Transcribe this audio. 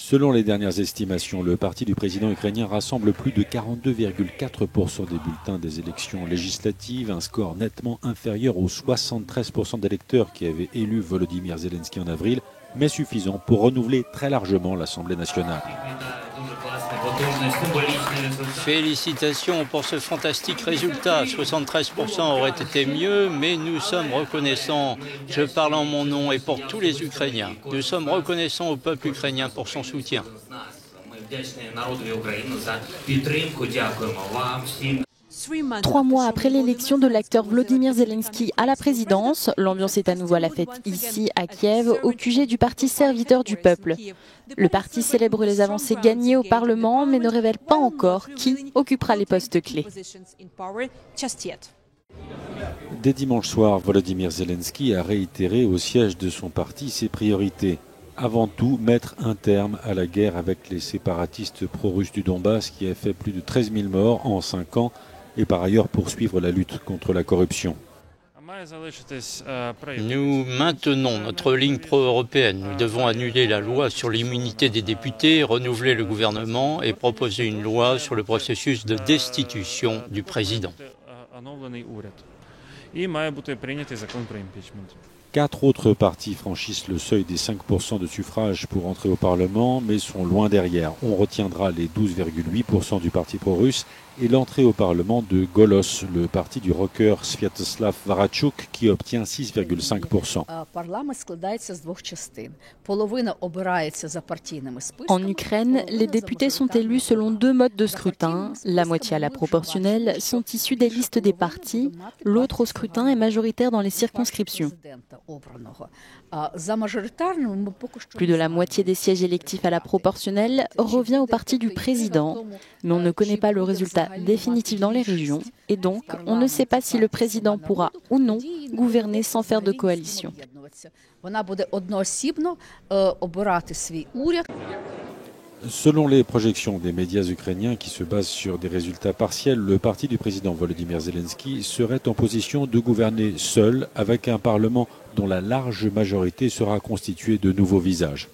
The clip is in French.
Selon les dernières estimations, le parti du président ukrainien rassemble plus de 42,4% des bulletins des élections législatives, un score nettement inférieur aux 73% d'électeurs qui avaient élu Volodymyr Zelensky en avril, mais suffisant pour renouveler très largement l'Assemblée nationale. Félicitations pour ce fantastique résultat. 73% aurait été mieux, mais nous sommes reconnaissants. Je parle en mon nom et pour tous les Ukrainiens. Nous sommes reconnaissants au peuple ukrainien pour son soutien. 3 mois après l'élection de l'acteur Volodymyr Zelensky à la présidence, l'ambiance est à nouveau à la fête ici, à Kiev, au QG du parti serviteur du peuple. Le parti célèbre les avancées gagnées au Parlement, mais ne révèle pas encore qui occupera les postes clés. Dès dimanche soir, Volodymyr Zelensky a réitéré au siège de son parti ses priorités. Avant tout, mettre un terme à la guerre avec les séparatistes pro-russes du Donbass qui a fait plus de 13 000 morts en 5 ans et par ailleurs poursuivre la lutte contre la corruption. Nous maintenons notre ligne pro-européenne. Nous devons annuler la loi sur l'immunité des députés, renouveler le gouvernement et proposer une loi sur le processus de destitution du président. 4 autres partis franchissent le seuil des 5% de suffrage pour entrer au Parlement, mais sont loin derrière. On retiendra les 12,8% du parti pro-russe et l'entrée au Parlement de Golos, le parti du rocker Sviatoslav Varatchuk, qui obtient 6,5%. En Ukraine, les députés sont élus selon 2 modes de scrutin. La moitié à la proportionnelle sont issus des listes des partis, l'autre au scrutin est majoritaire dans les circonscriptions. Plus de la moitié des sièges électifs à la proportionnelle revient au parti du président, mais on ne connaît pas le résultat définitif dans les régions et donc on ne sait pas si le président pourra ou non gouverner sans faire de coalition. Selon les projections des médias ukrainiens qui se basent sur des résultats partiels, le parti du président Volodymyr Zelensky serait en position de gouverner seul avec un parlement dont la large majorité sera constituée de nouveaux visages.